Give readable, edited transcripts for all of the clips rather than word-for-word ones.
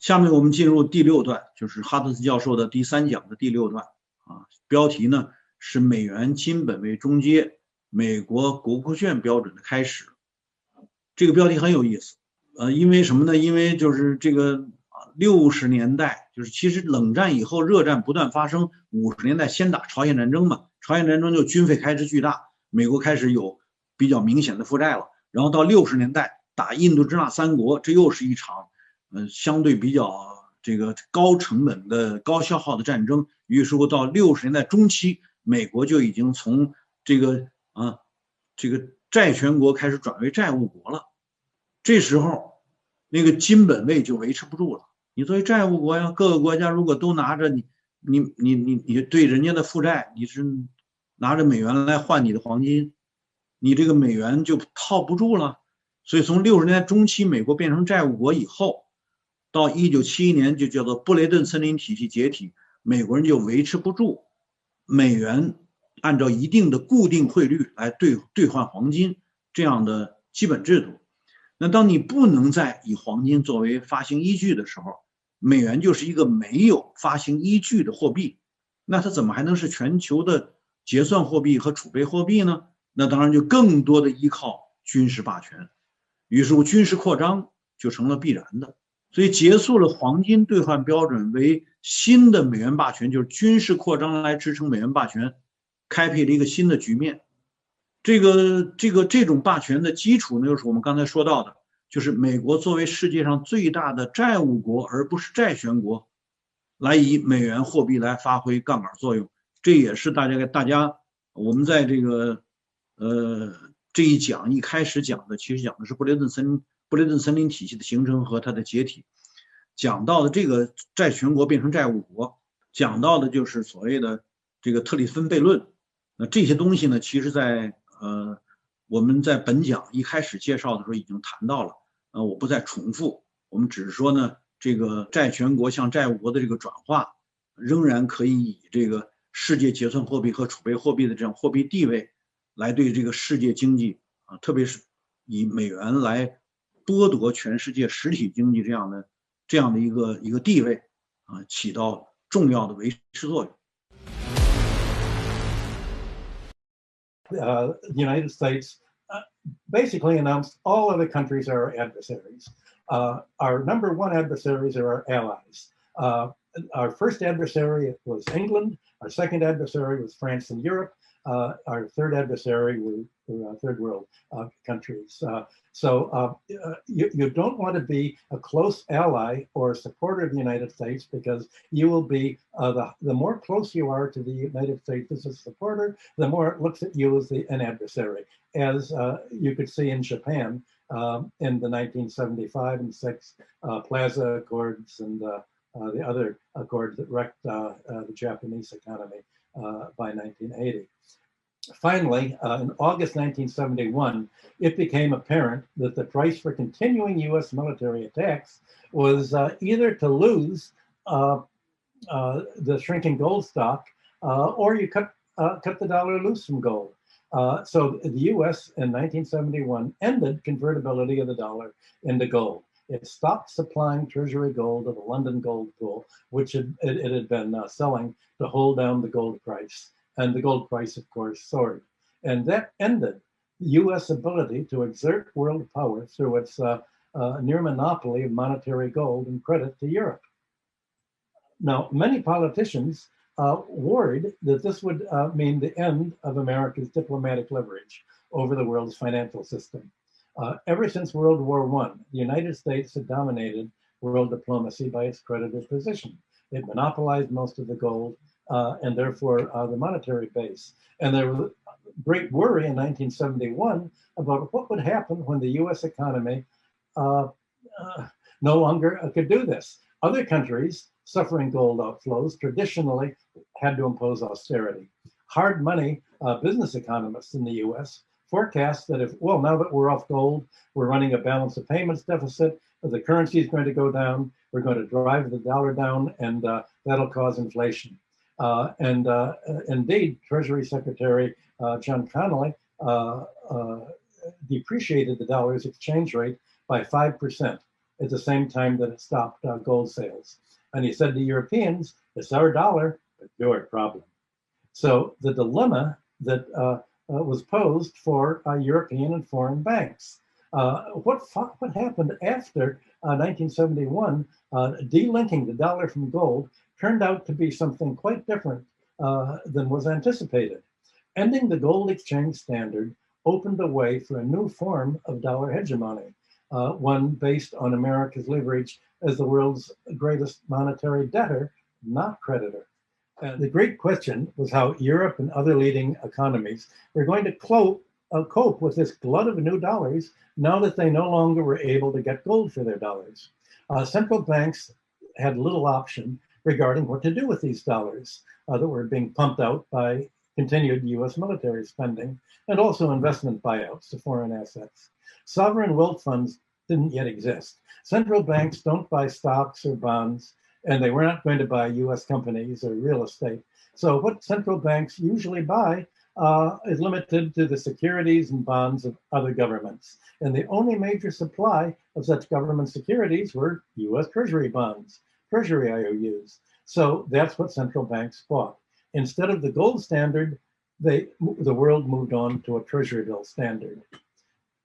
下面我们进入第6段，就是哈德斯教授的第3讲的第6段标题呢是美元金本位中阶，美国国库券标准的开始。这个标题很有意思，因为什么呢？因为就是这个60年代，就是其实冷战以后热战不断发生，50年代先打朝鲜战争嘛，朝鲜战争就军费开支巨大，美国开始有比较明显的负债了，然后到60年代打印度支那3国，这又是一场相对比较这个高成本的高消耗的战争。于是乎到60年代中期，美国就已经从这个债权国开始转为债务国了。这时候那个金本位就维持不住了。你作为债务国呀，各个国家如果都拿着你对人家的负债，你是拿着美元来换你的黄金，你这个美元就套不住了。所以从60年代中期美国变成债务国以后，到1971年就叫做布雷顿森林体系解体，美国人就维持不住美元按照一定的固定汇率来兑换黄金这样的基本制度。那当你不能再以黄金作为发行依据的时候，美元就是一个没有发行依据的货币，那它怎么还能是全球的结算货币和储备货币呢？那当然就更多的依靠军事霸权，于是乎军事扩张就成了必然的。所以结束了黄金兑换标准为新的美元霸权，就是军事扩张来支撑美元霸权，开辟了一个新的局面。这种霸权的基础呢，就是我们刚才说到的，就是美国作为世界上最大的债务国而不是债权国，来以美元货币来发挥杠杆作用。这也是大家我们在这个这一讲一开始讲的，其实讲的是布雷顿森林体系的形成和它的解体，讲到的这个债权国变成债务国，讲到的就是所谓的这个特里芬悖论。那这些东西呢，其实在我们在本讲一开始介绍的时候已经谈到了，我不再重复。我们只是说呢，这个债权国向债务国的这个转化，仍然可以以这个世界结算货币和储备货币的这样货币地位，来对这个世界经济特别是以美元来剥夺全世界实体经济这样的一个地位起到重要的维持作用。The United States basically announced all other countries are our adversaries. Our number one adversaries are our allies. Our first adversary was England. Our second adversary was France and Europe. Our third adversary were third world countries. So you don't want to be a close ally or a supporter of the United States, because you will be, the more close you are to the United States as a supporter, the more it looks at you as an adversary, as you could see in Japan in the 1975 and 6 Plaza Accords and the other accords that wrecked the Japanese economy by 1980. Finally, in August 1971, it became apparent that the price for continuing U.S. military attacks was either to lose the shrinking gold stock, or you cut the dollar loose from gold. So the U.S. in 1971 ended convertibility of the dollar into gold. It stopped supplying treasury gold to the London gold pool, which it had been selling to hold down the gold price. And the gold price, of course, soared. And that ended the U.S. ability to exert world power through its near monopoly of monetary gold and credit to Europe. Now, many politicians worried that this would mean the end of America's diplomatic leverage over the world's financial system. Ever since World War I, the United States had dominated world diplomacy by its credited position. It monopolized most of the gold, and therefore the monetary base. And there was great worry in 1971 about what would happen when the US economy no longer could do this. Other countries suffering gold outflows traditionally had to impose austerity. Hard money business economists in the US forecast that now that we're off gold, we're running a balance of payments deficit, the currency is going to go down, we're going to drive the dollar down, and that'll cause inflation. Indeed, Treasury Secretary John Connolly depreciated the dollar's exchange rate by 5% at the same time that it stopped gold sales. And he said to Europeans, it's our dollar, but your problem. So the dilemma that was posed for European and foreign banks. What happened after 1971, delinking the dollar from gold, turned out to be something quite different than was anticipated. Ending the gold exchange standard opened the way for a new form of dollar hegemony, one based on America's leverage as the world's greatest monetary debtor, not creditor. The great question was how Europe and other leading economies were going to cope with this glut of new dollars now that they no longer were able to get gold for their dollars. Central banks had little option regarding what to do with these dollars that were being pumped out by continued US military spending and also investment buyouts to foreign assets. Sovereign wealth funds didn't yet exist. Central banks don't buy stocks or bonds, and they were not going to buy US companies or real estate. So what central banks usually buy is limited to the securities and bonds of other governments. And the only major supply of such government securities were US Treasury bonds, Treasury IOUs. So that's what central banks bought. Instead of the gold standard, the world moved on to a Treasury bill standard.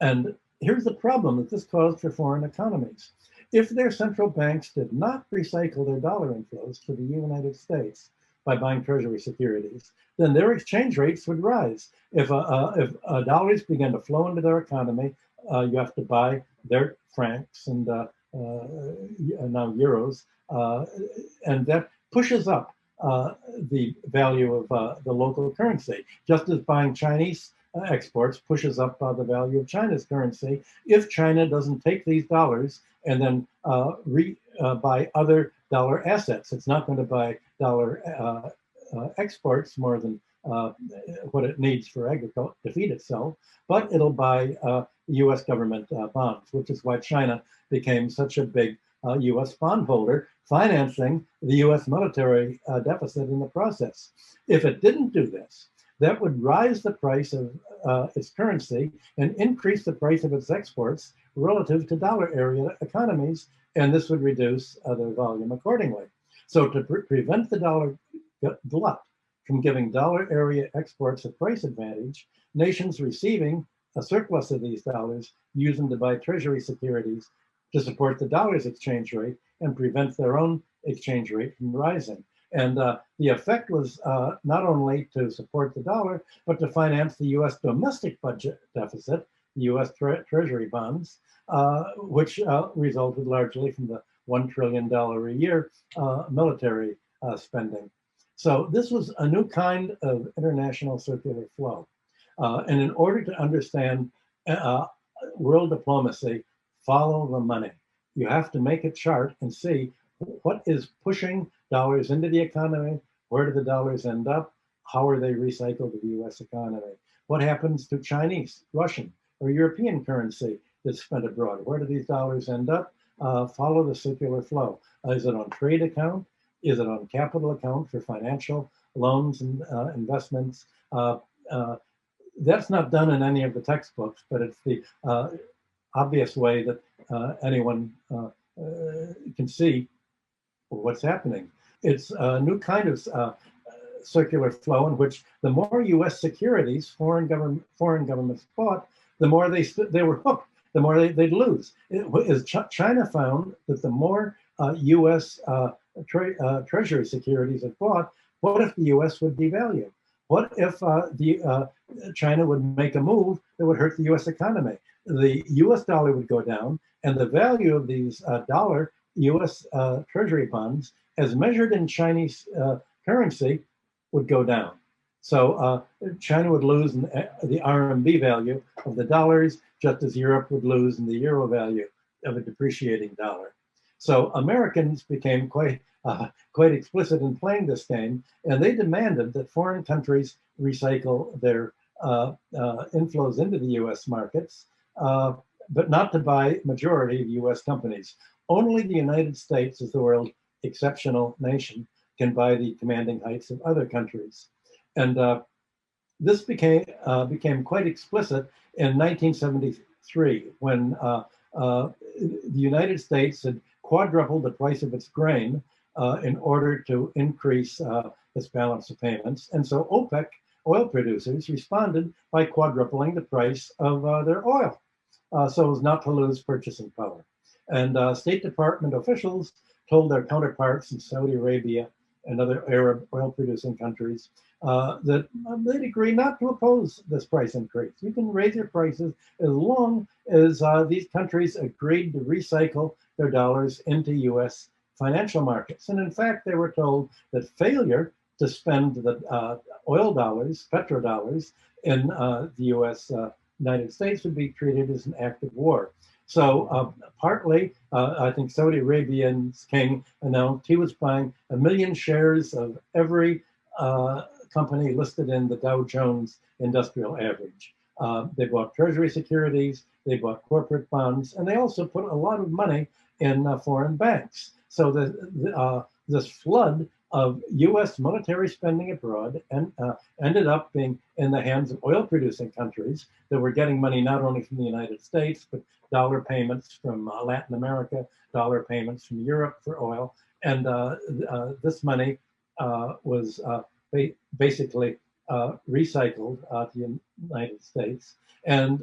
And here's the problem that this caused for foreign economies. If their central banks did not recycle their dollar inflows to the United States by buying Treasury securities, then their exchange rates would rise. If dollars began to flow into their economy, you have to buy their francs and now euros, and that pushes up the value of the local currency, just as buying Chinese exports pushes up the value of China's currency. If China doesn't take these dollars and then buy other dollar assets, it's not going to buy dollar exports more than what it needs for agriculture to feed itself, but it'll buy US government bonds, which is why China became such a big US bondholder, financing the US military deficit in the process. If it didn't do this, that would rise the price of its currency and increase the price of its exports relative to dollar area economies, and this would reduce their volume accordingly. So to prevent the dollar glut from giving dollar area exports a price advantage, nations receiving a surplus of these dollars use them to buy treasury securities to support the dollar's exchange rate and prevent their own exchange rate from rising. And the effect was not only to support the dollar, but to finance the US domestic budget deficit, the US Treasury bonds, which resulted largely from the $1 trillion a year military spending. So this was a new kind of international circular flow. And in order to understand world diplomacy, follow the money. You have to make a chart and see what is pushing dollars into the economy, where do the dollars end up, how are they recycled to the US economy? What happens to Chinese, Russian, or European currency that's spent abroad? Where do these dollars end up? Follow the circular flow. Is it on trade account? Is it on capital account for financial loans and investments? That's not done in any of the textbooks, but it's the obvious way that anyone can see what's happening. It's a new kind of circular flow in which the more U.S. securities foreign governments bought, the more they were hooked, the more they'd lose. China found that the more U.S. Treasury securities it bought, what if the U.S. would devalue? What if China would make a move that would hurt the U.S. economy? The U.S. dollar would go down, and the value of these dollar U.S. Treasury bonds, as measured in Chinese currency, would go down. So China would lose in the RMB value of the dollars, just as Europe would lose in the euro value of a depreciating dollar. So Americans became quite explicit in playing this game, and they demanded that foreign countries recycle their inflows into the U.S. markets, but not to buy majority of U.S. companies. Only the United States, as the world's exceptional nation, can buy the commanding heights of other countries. And this became quite explicit in 1973 when the United States had quadrupled the price of its grain in order to increase its balance of payments. And so OPEC, oil producers, responded by quadrupling the price of their oil so as not to lose purchasing power. And State Department officials told their counterparts in Saudi Arabia and other Arab oil-producing countries that they'd agree not to oppose this price increase. You can raise your prices as long as these countries agreed to recycle their dollars into U.S. financial markets. And in fact, they were told that failure to spend the oil dollars, petrodollars, in the U.S. United States would be treated as an act of war. So partly, I think Saudi Arabia's king announced he was buying 1 million shares of every company listed in the Dow Jones Industrial Average. They bought treasury securities, they bought corporate bonds, and they also put a lot of money in foreign banks. So this flood of U.S. military spending abroad and ended up being in the hands of oil-producing countries that were getting money not only from the United States, but dollar payments from Latin America, dollar payments from Europe for oil. And this money was basically recycled to the United States. And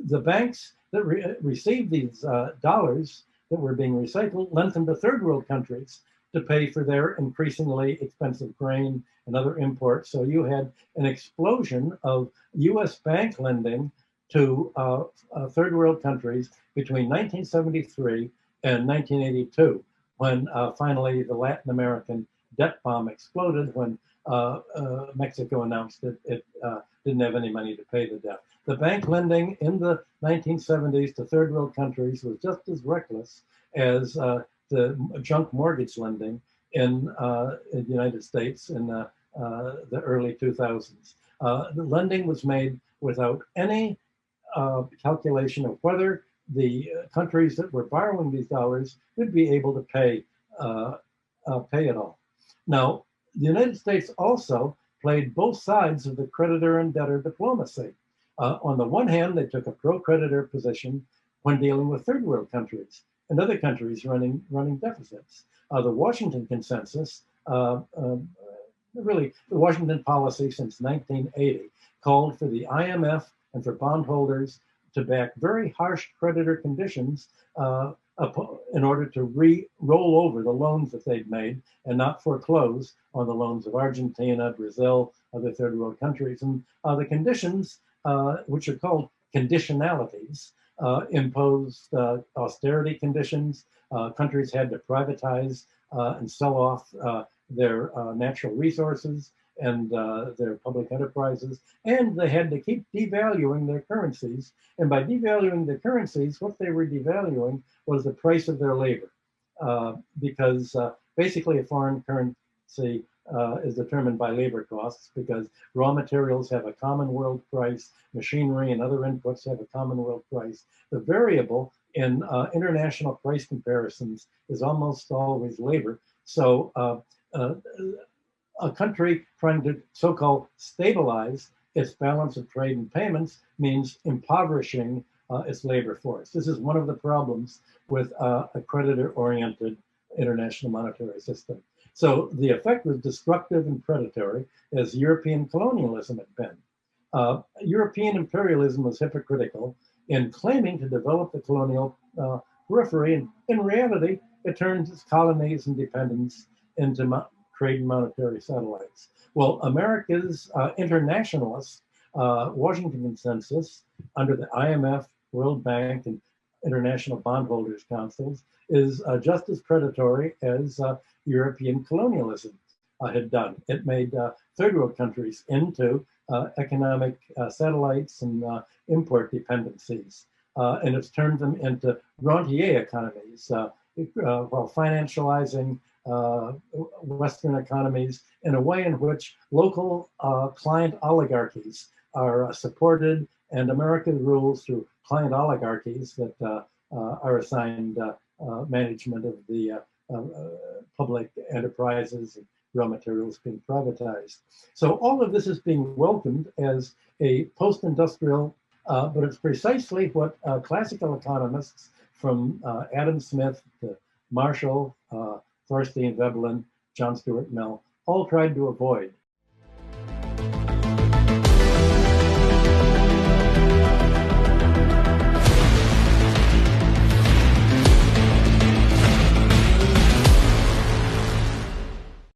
the banks that received these dollars that were being recycled lent them to third world countries to pay for their increasingly expensive grain and other imports. So you had an explosion of U.S. bank lending to third world countries between 1973 and 1982, when finally the Latin American debt bomb exploded, when Mexico announced that it didn't have any money to pay the debt. The bank lending in the 1970s to third world countries was just as reckless as the junk mortgage lending in the United States in the early 2000s. The lending was made without any calculation of whether the countries that were borrowing these dollars would be able to pay it all. Now, the United States also played both sides of the creditor and debtor diplomacy. On the one hand, they took a pro-creditor position when dealing with third world countries and other countries running deficits. The Washington Consensus, really the Washington policy since 1980, called for the IMF and for bondholders to back very harsh creditor conditions in order to roll over the loans that they'd made and not foreclose on the loans of Argentina, Brazil, other third world countries. And the conditions, which are called conditionalities, imposed austerity conditions. Countries had to privatize and sell off their natural resources and their public enterprises, and they had to keep devaluing their currencies. And by devaluing the currencies, what they were devaluing was the price of their labor, because basically a foreign currency is determined by labor costs, because raw materials have a common world price, machinery and other inputs have a common world price. The variable in international price comparisons is almost always labor. So a country trying to so-called stabilize its balance of trade and payments means impoverishing its labor force. This is one of the problems with a creditor-oriented international monetary system. So the effect was destructive and predatory, as European colonialism had been. European imperialism was hypocritical in claiming to develop the colonial periphery, and in reality, it turned its colonies and dependents into trade and monetary satellites. Well, America's internationalists, Washington Consensus, under the IMF, World Bank, and International Bondholders Councils, is just as predatory as European colonialism had done. It made third world countries into economic satellites and import dependencies. And it's turned them into rentier economies while financializing Western economies in a way in which local client oligarchies are supported, and American rules through client oligarchies that are assigned management of the public enterprises and raw materials being privatized. So all of this is being welcomed as a post-industrial, but it's precisely what classical economists from Adam Smith to Marshall, Thorstein Veblen, John Stuart Mill, all tried to avoid